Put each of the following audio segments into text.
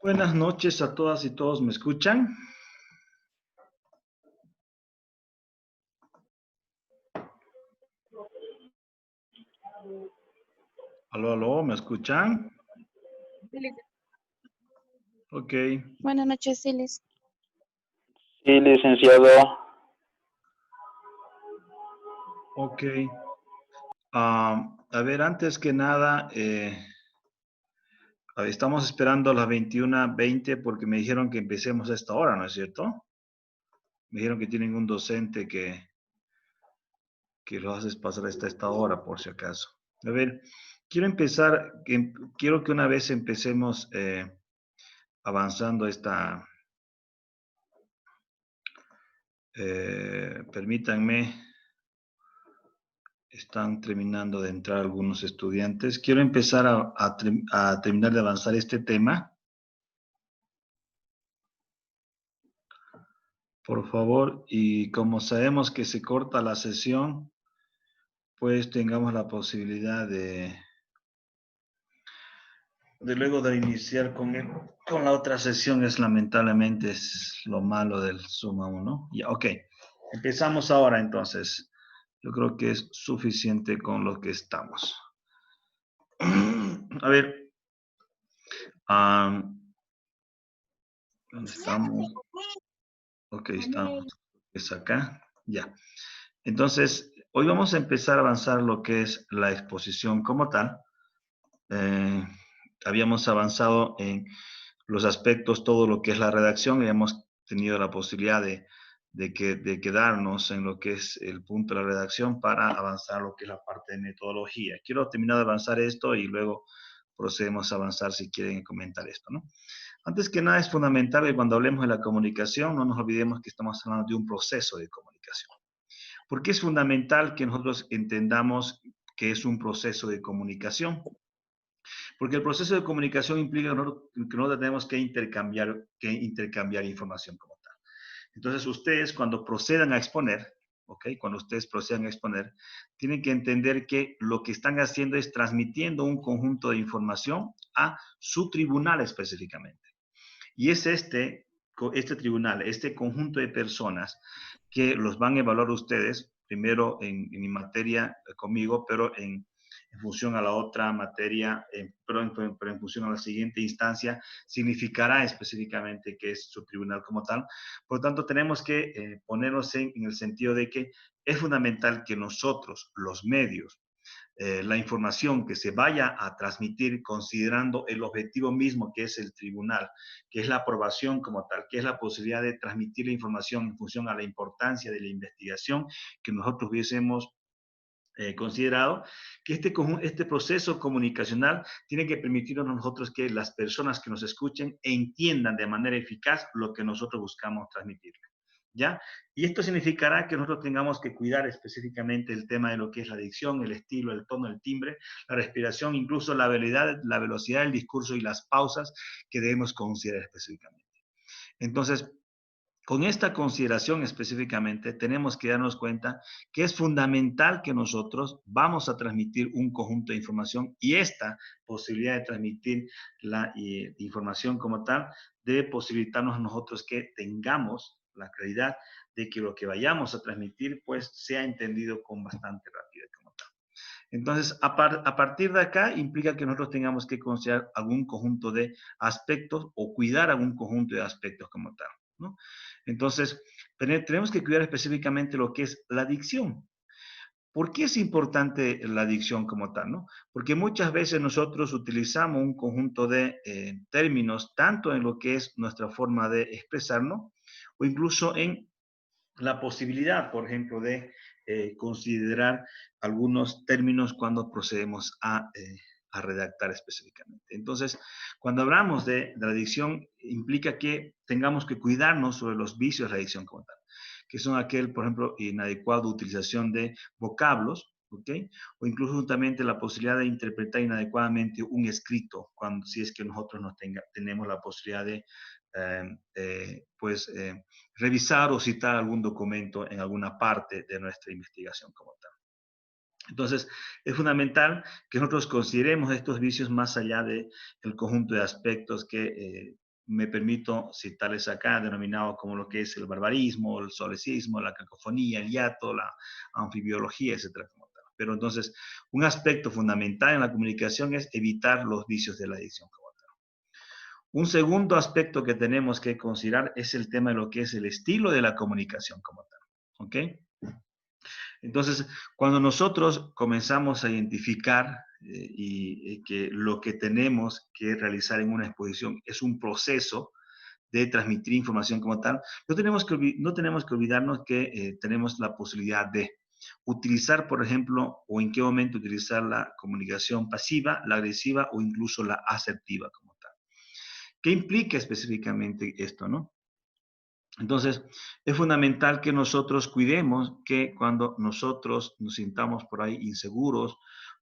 Buenas noches a todas y todos, ¿me escuchan? Aló, aló, ¿me escuchan? Ok. Buenas noches, Silis. Sí, licenciado. Ok. A ver, antes que nada, estamos esperando a las 21:20 porque me dijeron que empecemos a esta hora, ¿no es cierto? Me dijeron que tienen un docente que lo haces pasar hasta esta hora, por si acaso. A ver, quiero que una vez empecemos avanzando esta... permítanme, están terminando de entrar algunos estudiantes. Quiero empezar a terminar de avanzar este tema. Por favor, y como sabemos que se corta la sesión, pues tengamos la posibilidad de luego de iniciar con la otra sesión. Lamentablemente es lo malo del Zoom aún, ¿no? Ya, ok. Empezamos ahora entonces. Yo creo que es suficiente con lo que estamos. A ver. ¿Dónde estamos? Ok, estamos. Es acá. Ya. Entonces, hoy vamos a empezar a avanzar lo que es la exposición como tal. Habíamos avanzado en los aspectos, todo lo que es la redacción, y hemos tenido la posibilidad de quedarnos en lo que es el punto de la redacción para avanzar lo que es la parte de metodología. Quiero terminar de avanzar esto y luego procedemos a avanzar si quieren comentar esto, ¿no? Antes que nada, es fundamental que cuando hablemos de la comunicación no nos olvidemos que estamos hablando de un proceso de comunicación. ¿Por qué es fundamental que nosotros entendamos que es un proceso de comunicación? Porque el proceso de comunicación implica que nosotros tenemos que intercambiar información como tal. Entonces, ustedes cuando procedan a exponer, ¿ok? Cuando ustedes procedan a exponer, tienen que entender que lo que están haciendo es transmitiendo un conjunto de información a su tribunal específicamente. Y es este tribunal, este conjunto de personas que los van a evaluar ustedes, primero en mi materia conmigo, pero en función a la otra materia, pero en función a la siguiente instancia, significará específicamente que es su tribunal como tal. Por lo tanto, tenemos que ponernos en el sentido de que es fundamental que nosotros, los medios, la información que se vaya a transmitir considerando el objetivo mismo que es el tribunal, que es la aprobación como tal, que es la posibilidad de transmitir la información en función a la importancia de la investigación que nosotros hubiésemos considerado, que este proceso comunicacional tiene que permitirnos a nosotros que las personas que nos escuchen entiendan de manera eficaz lo que nosotros buscamos transmitir. ¿ya? Y esto significará que nosotros tengamos que cuidar específicamente el tema de lo que es la dicción, el estilo, el tono, el timbre, la respiración, incluso la velocidad del discurso y las pausas que debemos considerar específicamente. Entonces, con esta consideración específicamente, tenemos que darnos cuenta que es fundamental que nosotros vamos a transmitir un conjunto de información y esta posibilidad de transmitir la información como tal debe posibilitarnos a nosotros que tengamos la claridad de que lo que vayamos a transmitir pues sea entendido con bastante rapidez como tal. Entonces, a partir de acá implica que nosotros tengamos que considerar algún conjunto de aspectos o cuidar algún conjunto de aspectos como tal, ¿no? Entonces, tenemos que cuidar específicamente lo que es la dicción. ¿Por qué es importante la dicción como tal, no? Porque muchas veces nosotros utilizamos un conjunto de términos, tanto en lo que es nuestra forma de expresarnos, o incluso en la posibilidad, por ejemplo, de considerar algunos términos cuando procedemos a redactar específicamente. Entonces, cuando hablamos de la dicción, implica que tengamos que cuidarnos sobre los vicios de la dicción como tal, que son aquel, por ejemplo, inadecuada utilización de vocablos, ¿ok? O incluso justamente la posibilidad de interpretar inadecuadamente un escrito, cuando, si es que nosotros tenemos la posibilidad de revisar o citar algún documento en alguna parte de nuestra investigación como tal. Entonces, es fundamental que nosotros consideremos estos vicios más allá del conjunto de aspectos que me permito citarles acá, denominado como lo que es el barbarismo, el solecismo, la cacofonía, el hiato, la anfibiología, etcétera. Pero entonces, un aspecto fundamental en la comunicación es evitar los vicios de la dicción como tal. Un segundo aspecto que tenemos que considerar es el tema de lo que es el estilo de la comunicación como tal, ¿ok? Entonces, cuando nosotros comenzamos a identificar y que lo que tenemos que realizar en una exposición es un proceso de transmitir información como tal, no tenemos que olvidarnos que tenemos la posibilidad de utilizar, por ejemplo, o en qué momento utilizar la comunicación pasiva, la agresiva o incluso la asertiva como tal. ¿Qué implica específicamente esto, no? Entonces, es fundamental que nosotros cuidemos que cuando nosotros nos sintamos por ahí inseguros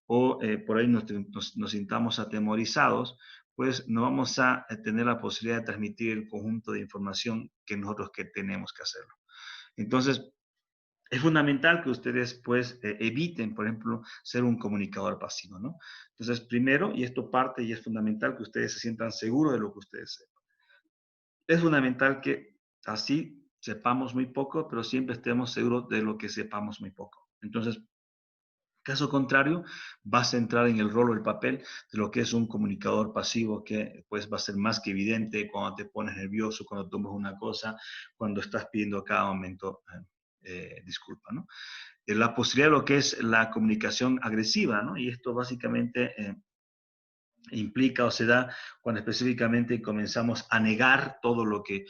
o por ahí nos sintamos atemorizados, pues no vamos a tener la posibilidad de transmitir el conjunto de información que nosotros que tenemos que hacerlo. Entonces, es fundamental que ustedes pues eviten, por ejemplo, ser un comunicador pasivo, ¿no? Entonces, primero, y esto parte y es fundamental que ustedes se sientan seguros de lo que ustedes sepan. Es fundamental que así sepamos muy poco, pero siempre estemos seguros de lo que sepamos muy poco. Entonces, caso contrario, vas a entrar en el rol o el papel de lo que es un comunicador pasivo que pues va a ser más que evidente cuando te pones nervioso, cuando tomas una cosa, cuando estás pidiendo a cada momento disculpa, ¿no? La posibilidad de lo que es la comunicación agresiva, ¿no? Y esto básicamente implica o se da cuando específicamente comenzamos a negar todo lo que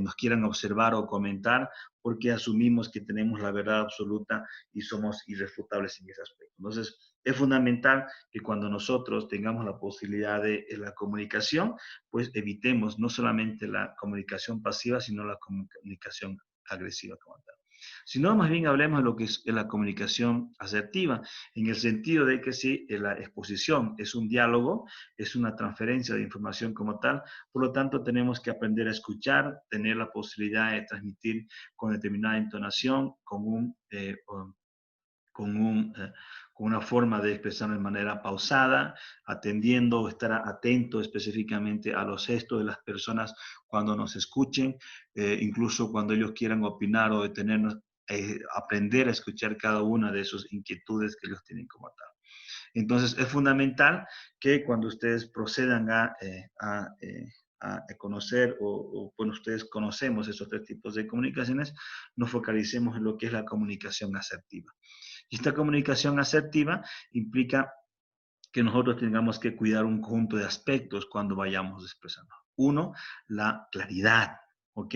nos quieran observar o comentar porque asumimos que tenemos la verdad absoluta y somos irrefutables en ese aspecto. Entonces, es fundamental que cuando nosotros tengamos la posibilidad de la comunicación, pues evitemos no solamente la comunicación pasiva, sino la comunicación agresiva como tal. Si no, más bien hablemos de lo que es la comunicación asertiva, en el sentido de que si la exposición es un diálogo, es una transferencia de información como tal, por lo tanto tenemos que aprender a escuchar, tener la posibilidad de transmitir con determinada entonación, con una forma de expresar de manera pausada, atendiendo o estar atento específicamente a los gestos de las personas cuando nos escuchen, incluso cuando ellos quieran opinar o detenernos, aprender a escuchar cada una de sus inquietudes que ellos tienen como tal. Entonces, es fundamental que cuando ustedes procedan a conocer bueno, ustedes conocemos esos tres tipos de comunicaciones, nos focalicemos en lo que es la comunicación asertiva. Y esta comunicación asertiva implica que nosotros tengamos que cuidar un conjunto de aspectos cuando vayamos expresando. Uno, la claridad, ¿ok?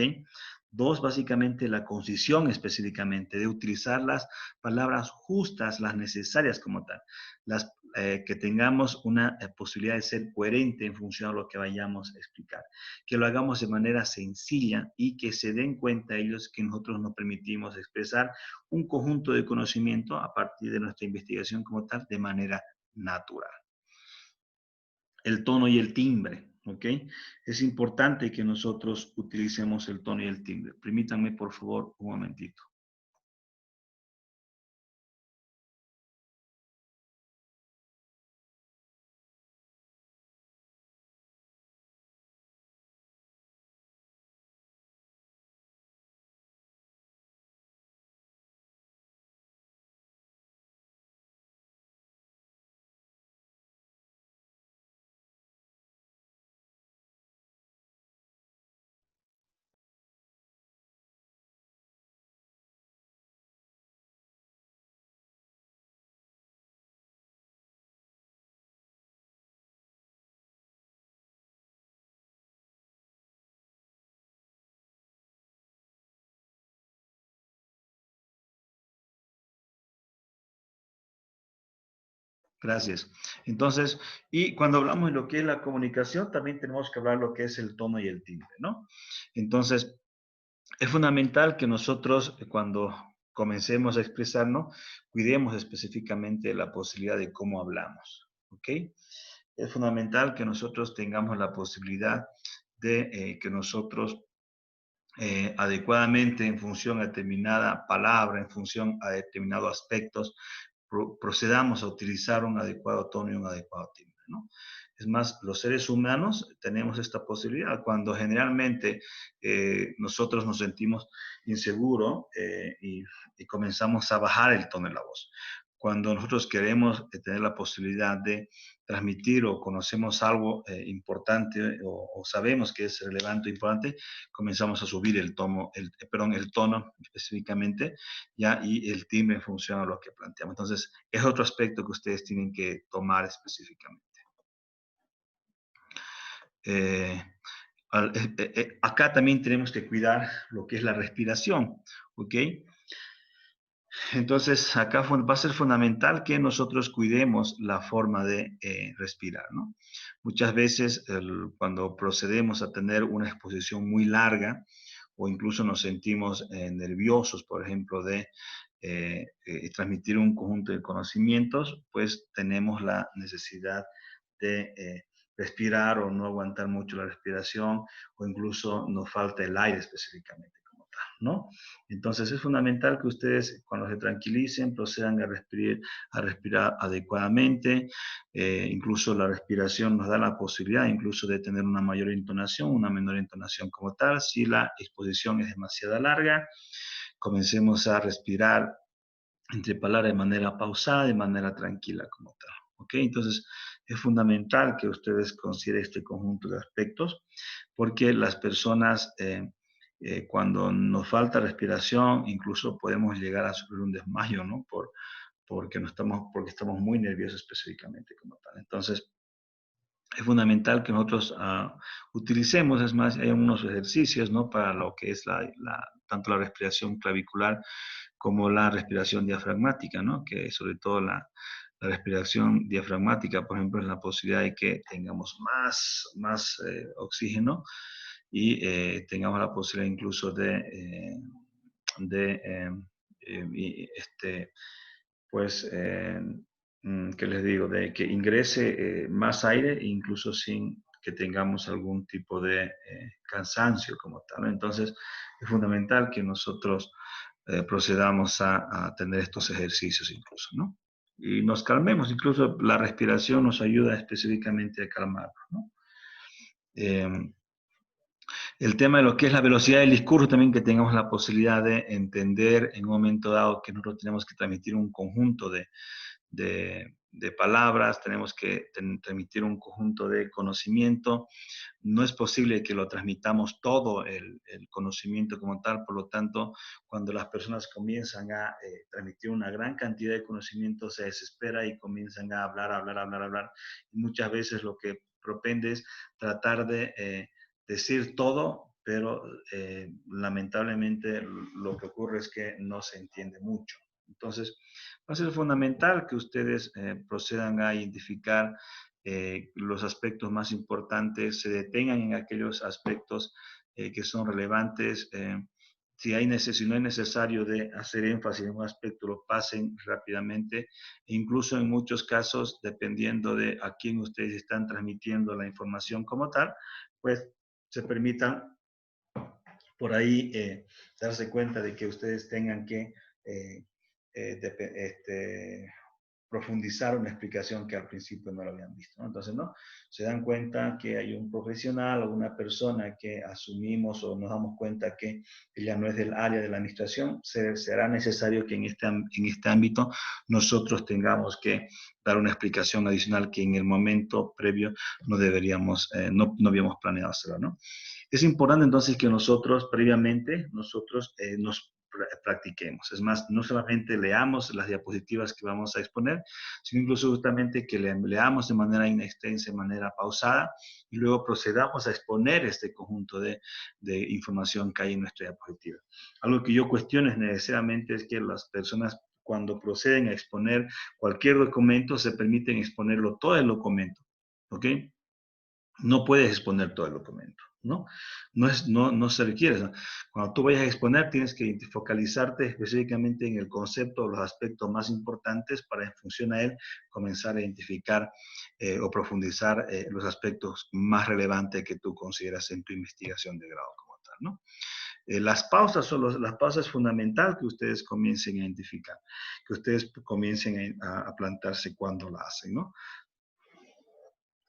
2, básicamente la concisión específicamente, de utilizar las palabras justas, las necesarias como tal. Que tengamos una posibilidad de ser coherente en función de lo que vayamos a explicar. Que lo hagamos de manera sencilla y que se den cuenta ellos que nosotros nos permitimos expresar un conjunto de conocimiento a partir de nuestra investigación como tal de manera natural. El tono y el timbre, ¿ok? Es importante que nosotros utilicemos el tono y el timbre. Permítanme, por favor, un momentito. Gracias. Entonces, y cuando hablamos de lo que es la comunicación, también tenemos que hablar de lo que es el tono y el timbre, ¿no? Entonces, es fundamental que nosotros, cuando comencemos a expresarnos, cuidemos específicamente la posibilidad de cómo hablamos, ¿ok? Es fundamental que nosotros tengamos la posibilidad de que nosotros adecuadamente en función a determinada palabra, en función a determinados aspectos, procedamos a utilizar un adecuado tono y un adecuado timbre, ¿no? Es más, los seres humanos tenemos esta posibilidad. Cuando generalmente nosotros nos sentimos inseguros y comenzamos a bajar el tono de la voz. Cuando nosotros queremos tener la posibilidad de transmitir o conocemos algo importante o sabemos que es relevante o importante, comenzamos a subir el tono, el tono específicamente, ya, y el timbre en función a lo que planteamos. Entonces, es otro aspecto que ustedes tienen que tomar específicamente. Eh, acá también tenemos que cuidar lo que es la respiración, ¿ok? Entonces, acá va a ser fundamental que nosotros cuidemos la forma de respirar, ¿no? Muchas veces cuando procedemos a tener una exposición muy larga o incluso nos sentimos nerviosos, por ejemplo, de transmitir un conjunto de conocimientos, pues tenemos la necesidad de respirar o no aguantar mucho la respiración o incluso nos falta el aire específicamente. ¿No? Entonces es fundamental que ustedes cuando se tranquilicen procedan a respirar adecuadamente. Incluso la respiración nos da la posibilidad incluso de tener una mayor entonación, una menor entonación como tal. Si la exposición es demasiado larga, comencemos a respirar entre palabras de manera pausada, de manera tranquila como tal. ¿Ok? Entonces es fundamental que ustedes consideren este conjunto de aspectos porque las personas cuando nos falta respiración, incluso podemos llegar a sufrir un desmayo, ¿no? Porque estamos muy nerviosos específicamente como tal. Entonces, es fundamental que nosotros utilicemos, es más, hay unos ejercicios, ¿no? Para lo que es tanto la respiración clavicular como la respiración diafragmática, ¿no? Que sobre todo la respiración diafragmática, por ejemplo, es la posibilidad de que tengamos más oxígeno y tengamos la posibilidad incluso de pues, ¿qué les digo? De que ingrese más aire, incluso sin que tengamos algún tipo de cansancio como tal, ¿no? Entonces, es fundamental que nosotros procedamos a tener estos ejercicios incluso, ¿no? Y nos calmemos, incluso la respiración nos ayuda específicamente a calmarnos, ¿no? El tema de lo que es la velocidad del discurso, también que tengamos la posibilidad de entender en un momento dado que nosotros tenemos que transmitir un conjunto de palabras, tenemos que transmitir un conjunto de conocimiento. No es posible que lo transmitamos todo el conocimiento como tal, por lo tanto, cuando las personas comienzan a transmitir una gran cantidad de conocimiento, se desespera y comienzan a hablar. Y muchas veces lo que propende es tratar de decir todo pero lamentablemente lo que ocurre es que no se entiende mucho. Entonces, va a ser fundamental que ustedes procedan a identificar los aspectos más importantes, se detengan en aquellos aspectos que son relevantes. Si si no es necesario de hacer énfasis en un aspecto, lo pasen rápidamente. E incluso en muchos casos, dependiendo de a quién ustedes están transmitiendo la información como tal, pues se permitan por ahí darse cuenta de que ustedes tengan que profundizar una explicación que al principio no lo habían visto, ¿no? Entonces, ¿no? Se dan cuenta que hay un profesional o una persona que asumimos o nos damos cuenta que ella no es del área de la administración, será necesario que en este ámbito nosotros tengamos que dar una explicación adicional que en el momento previo no deberíamos, no habíamos planeado hacerlo, ¿no? Es importante entonces que nosotros previamente, nos practiquemos. Es más, no solamente leamos las diapositivas que vamos a exponer, sino incluso justamente que leamos de manera inextensa, de manera pausada, y luego procedamos a exponer este conjunto de información que hay en nuestra diapositiva. Algo que yo cuestiono necesariamente es que las personas cuando proceden a exponer cualquier documento se permiten exponerlo todo el documento, ¿ok? No puedes exponer todo el documento, ¿no? No se requiere. ¿No? Cuando tú vayas a exponer, tienes que focalizarte específicamente en el concepto o los aspectos más importantes para, en función a él, comenzar a identificar o profundizar los aspectos más relevantes que tú consideras en tu investigación de grado como tal, ¿no? Las pausas es fundamental que ustedes comiencen a identificar, que ustedes comiencen a plantarse cuando la hacen, ¿no?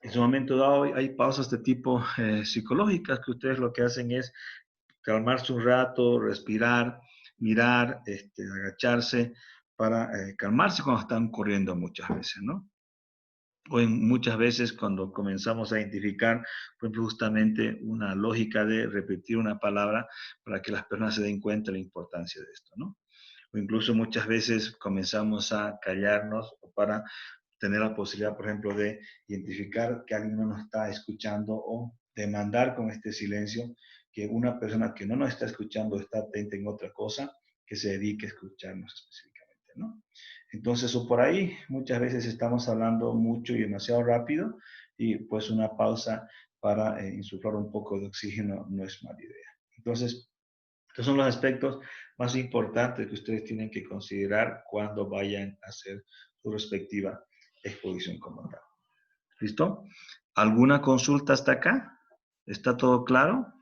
En su momento dado hay pausas de tipo psicológicas que ustedes lo que hacen es calmarse un rato, respirar, mirar, agacharse para calmarse cuando están corriendo muchas veces, ¿no? O muchas veces cuando comenzamos a identificar, por ejemplo, justamente una lógica de repetir una palabra para que las personas se den cuenta de la importancia de esto, ¿no? O incluso muchas veces comenzamos a callarnos para tener la posibilidad, por ejemplo, de identificar que alguien no nos está escuchando o demandar con este silencio que una persona que no nos está escuchando está atenta en otra cosa, que se dedique a escucharnos específicamente, ¿no? Entonces, o por ahí, muchas veces estamos hablando mucho y demasiado rápido y pues una pausa para insuflar un poco de oxígeno no es mala idea. Entonces, estos son los aspectos más importantes que ustedes tienen que considerar cuando vayan a hacer su respectiva exposición como tal. ¿Listo? ¿Alguna consulta hasta acá? ¿Está todo claro?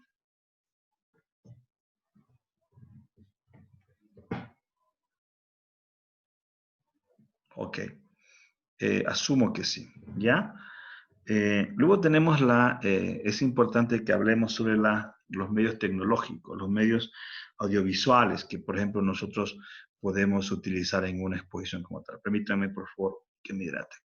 Ok. Asumo que sí. ¿Ya? Luego tenemos es importante que hablemos sobre los medios tecnológicos, los medios audiovisuales que, por ejemplo, nosotros podemos utilizar en una exposición como tal. Permítanme, por favor, que me hidrate.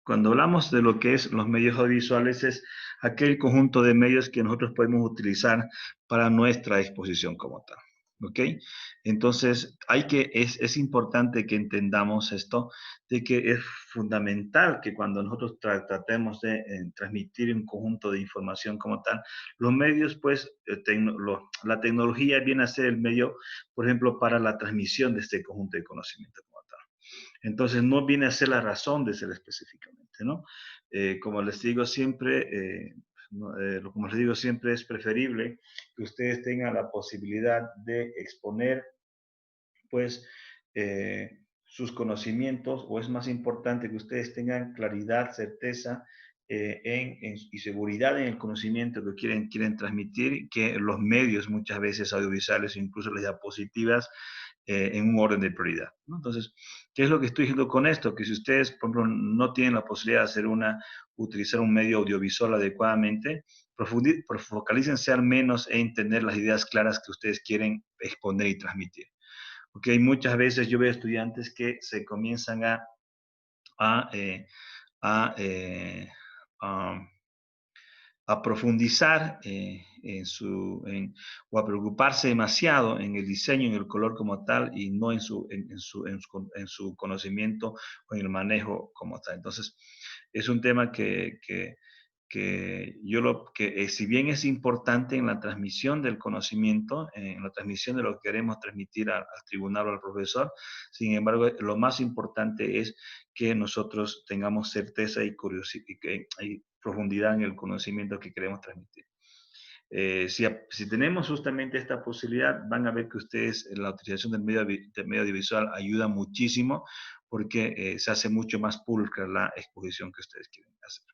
Cuando hablamos de lo que es los medios audiovisuales, es aquel conjunto de medios que nosotros podemos utilizar para nuestra exposición como tal. ¿Ok? Entonces, es importante que entendamos esto, de que es fundamental que cuando nosotros tratemos de transmitir un conjunto de información como tal, los medios, pues, la tecnología viene a ser el medio, por ejemplo, para la transmisión de este conjunto de conocimiento como tal. Entonces, no viene a ser la razón de ser específicamente, ¿no? Como les digo siempre, como les digo siempre, es preferible que ustedes tengan la posibilidad de exponer, pues, sus conocimientos, o es más importante que ustedes tengan claridad, certeza y seguridad en el conocimiento que quieren transmitir, que los medios muchas veces audiovisuales, incluso las diapositivas, en un orden de prioridad, ¿no? Entonces, ¿qué es lo que estoy diciendo con esto? Que si ustedes, por ejemplo, no tienen la posibilidad de utilizar un medio audiovisual adecuadamente, focalícense al menos en tener las ideas claras que ustedes quieren exponer y transmitir. ¿Ok? Muchas veces yo veo estudiantes que se comienzan a, eh, a, eh, um, a profundizar o a preocuparse demasiado en el diseño, en el color como tal, y no en su conocimiento o en el manejo como tal. Entonces, es un tema que si bien es importante en la transmisión del conocimiento, en la transmisión de lo que queremos transmitir al tribunal o al profesor, sin embargo, lo más importante es que nosotros tengamos certeza y curiosidad y profundidad en el conocimiento que queremos transmitir. Si tenemos justamente esta posibilidad, van a ver que ustedes, la utilización del medio audiovisual ayuda muchísimo, porque se hace mucho más pulcra la exposición que ustedes quieren hacer.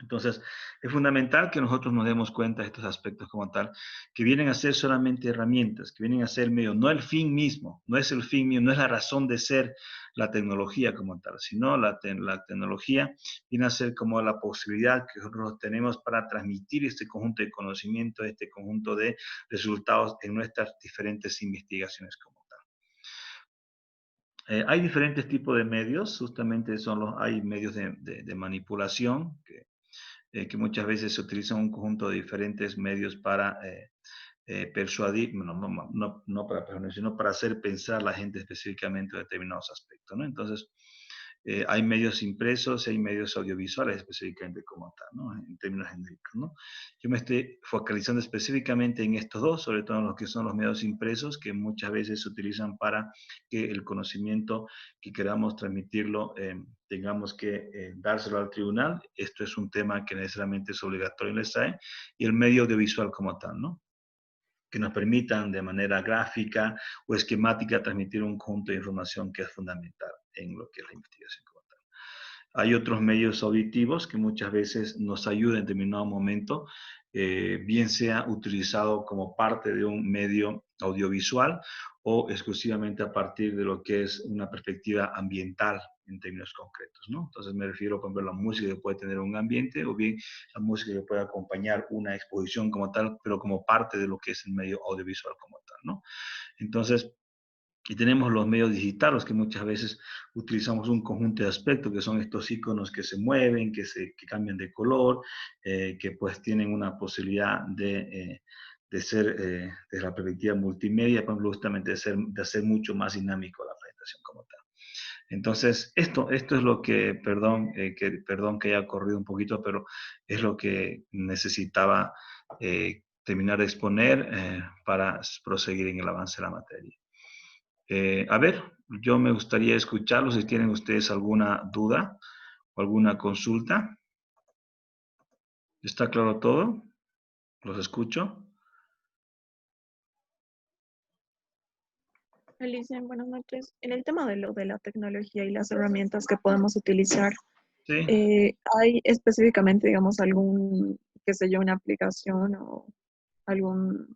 Entonces, es fundamental que nosotros nos demos cuenta de estos aspectos como tal, que vienen a ser solamente herramientas, que vienen a ser el medio, no el fin mismo, no es el fin mismo, no es la razón de ser la tecnología como tal, sino la tecnología viene a ser como la posibilidad que nosotros tenemos para transmitir este conjunto de conocimiento, este conjunto de resultados en nuestras diferentes investigaciones como tal. Hay diferentes tipos de medios, justamente hay medios de manipulación, que muchas veces se utilizan un conjunto de diferentes medios para persuadir, no para persuadir, sino para hacer pensar a la gente específicamente en determinados aspectos, ¿no? Entonces, hay medios impresos y hay medios audiovisuales específicamente como tal, ¿no? En términos genéricos, ¿no? Yo me estoy focalizando específicamente en estos dos, sobre todo en lo que son los medios impresos, que muchas veces se utilizan para que el conocimiento que queramos transmitirlo tengamos que dárselo al tribunal. Esto es un tema que necesariamente es obligatorio en el SAE, y el medio audiovisual como tal, ¿no? Que nos permitan de manera gráfica o esquemática transmitir un conjunto de información que es fundamental en lo que es la investigación como tal. Hay otros medios auditivos que muchas veces nos ayudan en determinado momento, bien sea utilizado como parte de un medio audiovisual o exclusivamente a partir de lo que es una perspectiva ambiental en términos concretos, ¿no? Entonces me refiero, por ejemplo, a la música que puede tener un ambiente, o bien la música que puede acompañar una exposición como tal, pero como parte de lo que es el medio audiovisual como tal, ¿no? Entonces, y tenemos los medios digitales, que muchas veces utilizamos un conjunto de aspectos, que son estos iconos que se mueven, que cambian de color, que pues tienen una posibilidad de ser, desde la perspectiva multimedia, por ejemplo, justamente de hacer mucho más dinámico la presentación como tal. Entonces, esto es lo que, perdón que haya corrido un poquito, pero es lo que necesitaba terminar de exponer para proseguir en el avance de la materia. A ver, yo me gustaría escucharlos si tienen ustedes alguna duda o alguna consulta. ¿Está claro todo? ¿Los escucho? Alicia, buenas noches. En el tema de lo de la tecnología y las herramientas que podemos utilizar, Sí. ¿hay específicamente, digamos, qué sé yo, una aplicación o algún,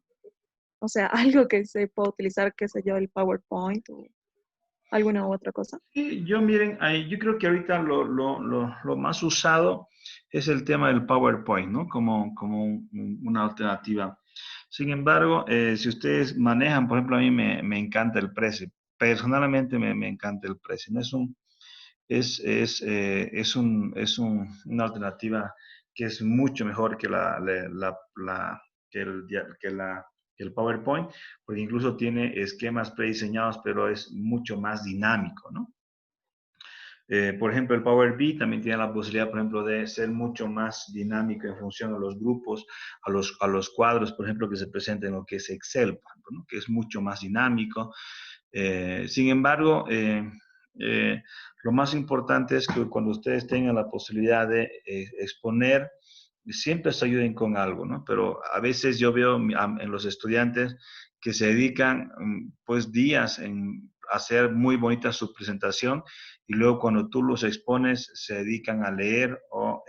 o sea, algo que se pueda utilizar, qué sé yo, el PowerPoint o alguna u otra cosa? Sí, miren, yo creo que ahorita lo más usado es el tema del PowerPoint, ¿no? Como una alternativa. Sin embargo, si ustedes manejan, por ejemplo, a mí me encanta el Prezi. Personalmente me encanta el Prezi. ¿No? Una alternativa que es mucho mejor que que el, que la, que el PowerPoint, porque incluso tiene esquemas prediseñados, pero es mucho más dinámico, ¿no? Por ejemplo, el Power BI también tiene la posibilidad, por ejemplo, de ser mucho más dinámico en función a los grupos, a los cuadros, por ejemplo, que se presentan en lo que es Excel, por ejemplo, ¿no? Que es mucho más dinámico. Sin embargo, Lo más importante es que cuando ustedes tengan la posibilidad de exponer, siempre se ayuden con algo, ¿no? Pero a veces yo veo en los estudiantes que se dedican pues días en hacer muy bonita su presentación y luego cuando tú los expones se dedican a leer o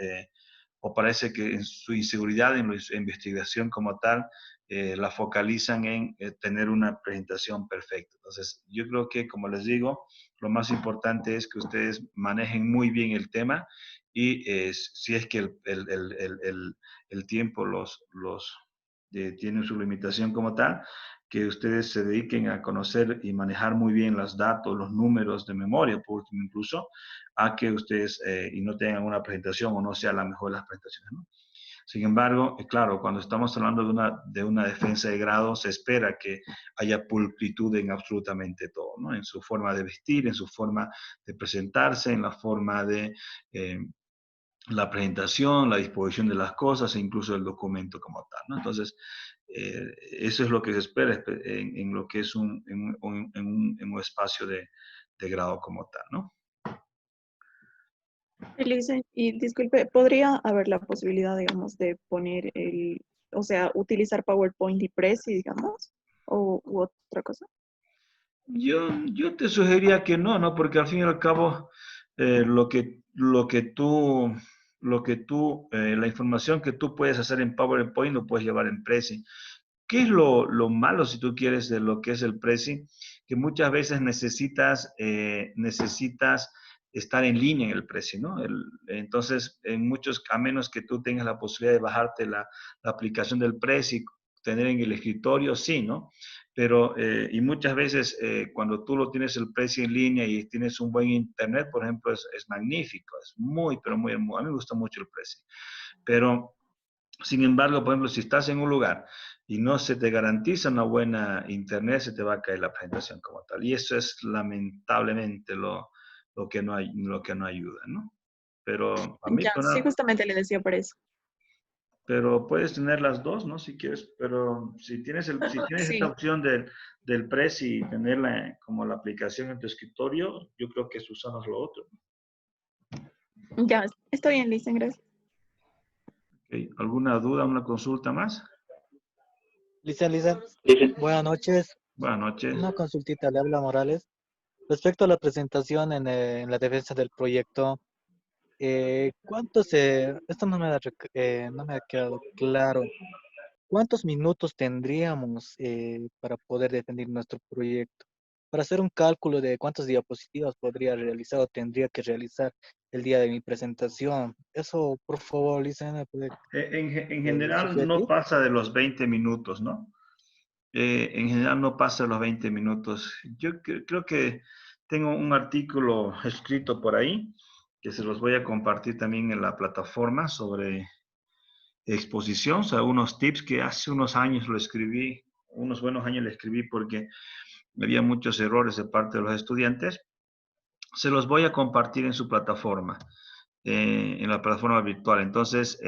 parece que en su inseguridad en la investigación como tal la focalizan en tener una presentación perfecta. Entonces, yo creo que, como les digo, lo más importante es que ustedes manejen muy bien el tema y si es que el tiempo tiene su limitación como tal, que ustedes se dediquen a conocer y manejar muy bien los datos, los números de memoria, por último incluso, a que ustedes y no tengan una presentación o no sea la mejor de las presentaciones, ¿no? Sin embargo, claro, cuando estamos hablando de una defensa de grado, se espera que haya pulcritud en absolutamente todo, ¿no? En su forma de vestir, en su forma de presentarse, en la forma de la presentación, la disposición de las cosas e incluso el documento como tal, ¿no? Entonces, eso es lo que se espera en lo que es en un espacio de grado como tal, ¿no? Elise, y disculpe, ¿podría haber la posibilidad, digamos, de poner o sea, utilizar PowerPoint y Prezi, digamos, o u otra cosa? Yo te sugeriría que no, ¿no? Porque al fin y al cabo, la información que tú puedes hacer en PowerPoint lo puedes llevar en Prezi. ¿Qué es lo malo, si tú quieres, de lo que es el Prezi? Que muchas veces necesitas estar en línea en el Prezi, ¿no? Entonces, a menos que tú tengas la posibilidad de bajarte la aplicación del Prezi, tener en el escritorio, sí, ¿no? Pero, y muchas veces cuando tú lo tienes el Prezi en línea y tienes un buen internet, por ejemplo, es magnífico, es muy, pero muy hermoso. A mí me gusta mucho el Prezi. Pero sin embargo, por ejemplo, si estás en un lugar y no se te garantiza una buena internet, se te va a caer la presentación como tal. Y eso es lamentablemente lo que no ayuda, ¿no? Pero a mí, Ya, sí, justamente le decía por eso. pero puedes tener las dos, ¿no? Si quieres, pero si tienes esta Sí, opción del Press y tenerla como la aplicación en tu escritorio, yo creo que usamos lo otro. ya, está bien, Lisa, gracias. Okay. ¿Alguna duda, una consulta más? Lisa, Dice, buenas noches. Buenas noches. Una consultita, le habla Morales. Respecto a la presentación en la defensa del proyecto, esto no me ha quedado claro. ¿Cuántos minutos tendríamos para poder defender nuestro proyecto? Para hacer un cálculo de cuántas diapositivas podría realizar o tendría que realizar el día de mi presentación. Eso, por favor, Lisa, ¿me puede En general no sugerir? pasa de los 20 minutos, ¿no? En general no pasa de los 20 minutos. Creo que tengo un artículo escrito por ahí que se los voy a compartir también en la plataforma sobre exposición, o sea, unos tips que hace unos años lo escribí, unos buenos años lo escribí porque había muchos errores de parte de los estudiantes. Se los voy a compartir en su plataforma, en la plataforma virtual. Entonces,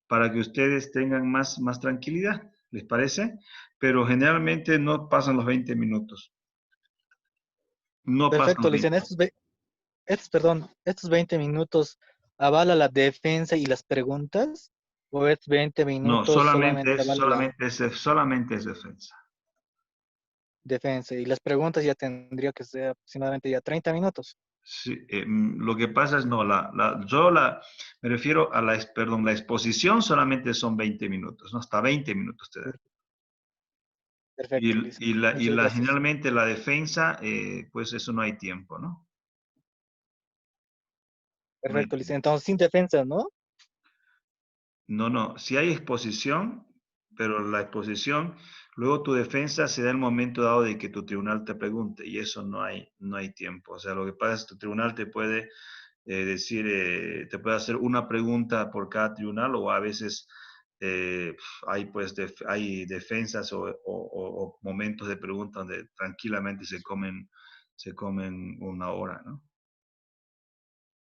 para que ustedes tengan más tranquilidad, ¿les parece? Pero generalmente no pasan los 20 minutos. No pasan Perfecto, los Lisa. 20. Estos 20 minutos avala la defensa y las preguntas, o es 20 No, minutos solamente avala la solamente es defensa. defensa y las preguntas ya tendría que ser aproximadamente ya 30 minutos. Sí, lo que pasa es, no, me refiero a perdón, la exposición solamente son 20 minutos, ¿no? Hasta 20 minutos te da. Perfecto, Lisa. Muchas gracias. Generalmente la defensa, pues eso no hay tiempo, ¿no? No hay Perfecto, Lisa. tiempo. Entonces, sin defensa, ¿no? No, no, si hay exposición, pero la exposición, luego tu defensa se da el momento dado de que tu tribunal te pregunte y eso no hay tiempo. O sea, lo que pasa es que tu tribunal te puede te puede hacer una pregunta por cada tribunal o a veces hay pues hay defensas o momentos de pregunta donde tranquilamente se comen una hora, ¿no?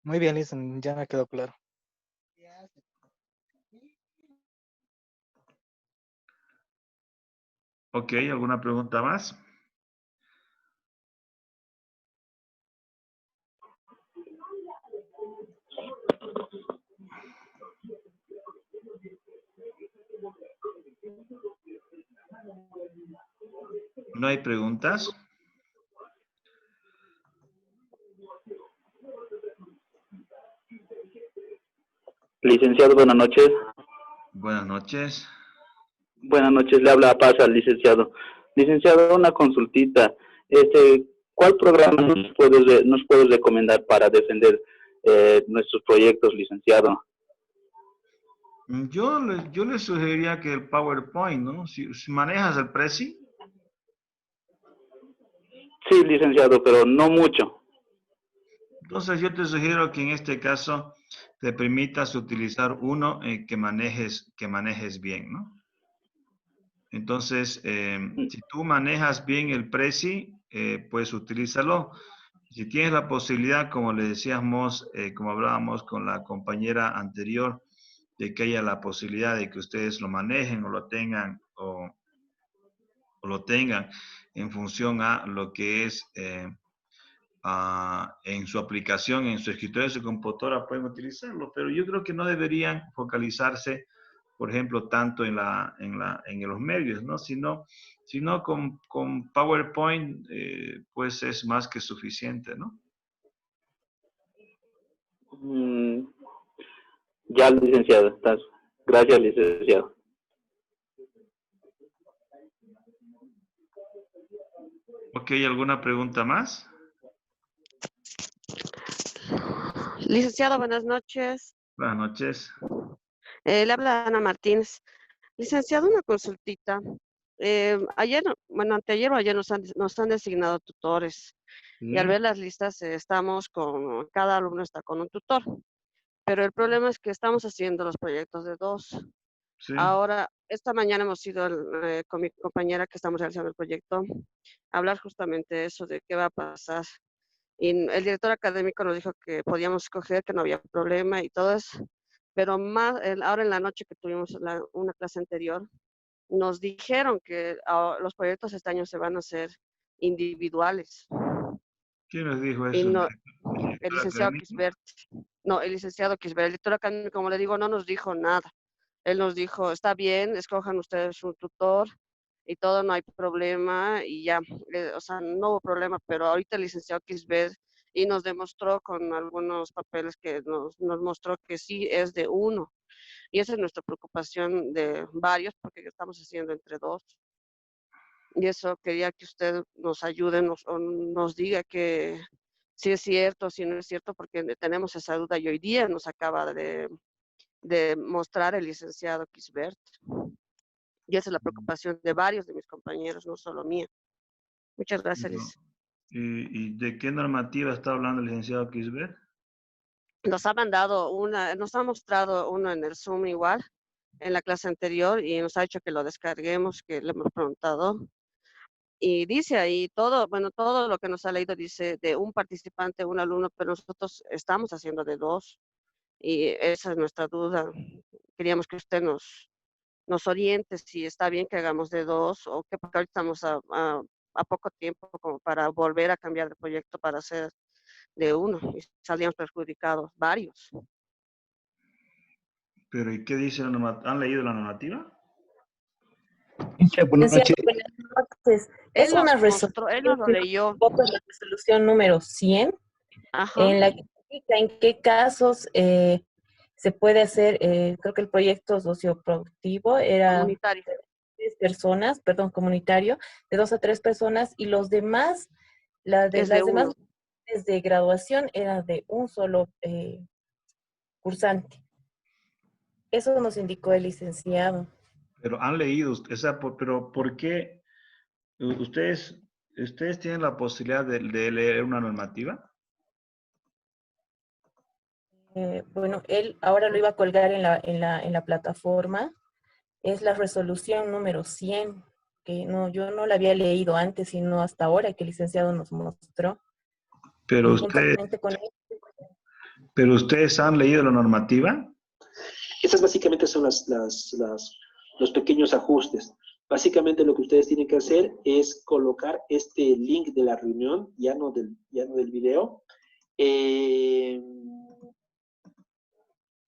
Muy bien, Lisa. Ya me quedó claro. Ok, ¿alguna pregunta más? ¿No hay preguntas? Licenciado, buenas noches. Buenas noches. Buenas noches, le habla Paz al licenciado. Licenciado, una consultita. ¿Cuál programa nos puedes recomendar para defender nuestros proyectos, licenciado? Yo le sugeriría que el PowerPoint, ¿no? Si manejas el Prezi. Sí, licenciado, pero no mucho. Entonces yo te sugiero que en este caso te permitas utilizar uno que manejes bien, ¿no? Entonces, si tú manejas bien el Prezi, pues utilízalo. Si tienes la posibilidad, como le decíamos, como hablábamos con la compañera anterior, de que haya la posibilidad de que ustedes lo manejen o lo tengan o lo tengan en función a lo que es en su aplicación, en su escritorio, en su computadora, pueden utilizarlo, pero yo creo que no deberían focalizarse, por ejemplo, tanto en los medios, ¿no? Sino con PowerPoint, pues es más que suficiente, ¿no? Ya, licenciado. Gracias, licenciado. Ok, ¿alguna pregunta más? Licenciado, buenas noches. Buenas noches. Le habla Ana Martínez. Licenciado, una consultita. Anteayer o ayer nos han designado tutores y al Sí, ver las listas cada alumno está con un tutor, pero el problema es que estamos haciendo los proyectos de dos. sí. Ahora, esta mañana hemos ido con mi compañera que estamos realizando el proyecto a hablar justamente de eso, de qué va a pasar. Y el director académico nos dijo que podíamos escoger, que no había problema y todo eso. Pero ahora en la noche que tuvimos una clase anterior, nos dijeron que los proyectos este año se van a hacer individuales. ¿Quién les dijo Y eso? no, ¿El el director licenciado académico? Kisbert, no, el licenciado Kisbert, el director académico, como le digo, no nos dijo nada. Él nos dijo, está bien, escojan ustedes un tutor y todo, no hay problema y ya, o sea, no hubo problema, pero ahorita el licenciado Kisbert y nos demostró con algunos papeles que nos mostró que sí es de uno. Y esa es nuestra preocupación de varios, porque estamos haciendo entre dos. Y eso quería que usted nos ayude, nos diga que si es cierto, si no es cierto, porque tenemos esa duda y hoy día nos acaba de mostrar el licenciado Kisbert. Y esa es la preocupación de varios de mis compañeros, no solo mía. Muchas gracias, No. Liz. ¿Y de qué normativa está hablando el licenciado Kisbert? Nos ha mostrado uno en el Zoom igual, en la clase anterior, y nos ha dicho que lo descarguemos, que le hemos preguntado. Y dice ahí todo lo que nos ha leído dice de un participante, un alumno, pero nosotros estamos haciendo de dos. Y esa es nuestra duda. Queríamos que usted nos oriente si está bien que hagamos de dos o que porque ahorita estamos a poco tiempo como para volver a cambiar de proyecto para hacer de uno y salíamos perjudicados varios. ¿Pero y qué dice la normativa? ¿Han leído la normativa? Buenas noches. Buenas noches. Es Él una nos resolución, mostró, él nos lo leyó. la resolución número 100, Ajá. en la que explica en qué casos se puede hacer, creo que el proyecto socioproductivo era Comunitario. de 3 personas, perdón, comunitario, de 2 a 3 personas, y los demás, Es de las demás uno. de graduación era de un solo cursante. Eso nos indicó el licenciado. Pero han leído, pero ¿por qué ustedes tienen la posibilidad de leer una normativa? Bueno, él ahora lo iba a colgar en la plataforma. Es la resolución número 100, que no, yo no la había leído antes, sino hasta ahora que el licenciado nos mostró. Pero Y ustedes, juntamente con él, pero ustedes han leído la normativa. Esas básicamente son los pequeños ajustes. Básicamente lo que ustedes tienen que hacer es colocar este link de la reunión, ya no del video.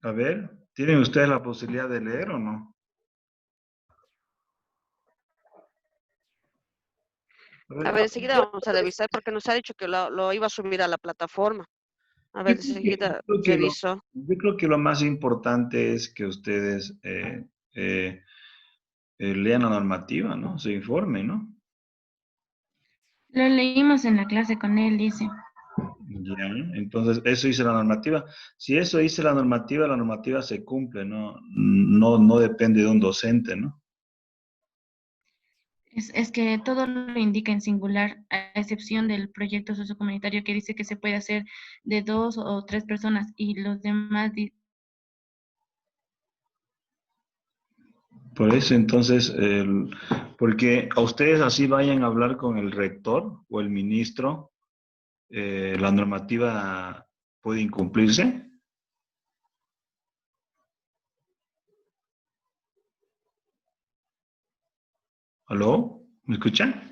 A ver, ¿tienen ustedes la posibilidad de leer o no? A ver, enseguida vamos a revisar porque nos ha dicho que lo iba a subir a la plataforma. A ver, enseguida reviso. Yo creo que lo más importante es que ustedes lean la normativa, ¿no? Se informen, ¿no? Lo leímos en la clase con él, dice. Ya, entonces, eso dice la normativa. Si eso dice la normativa se cumple, ¿no? No depende de un docente, ¿no? Es que todo lo indica en singular, a excepción del proyecto sociocomunitario que dice que se puede hacer de 2 o 3 personas y los demás. Por eso, entonces, porque a ustedes así vayan a hablar con el rector o el ministro, la normativa puede incumplirse. ¿Aló? ¿Me escuchan?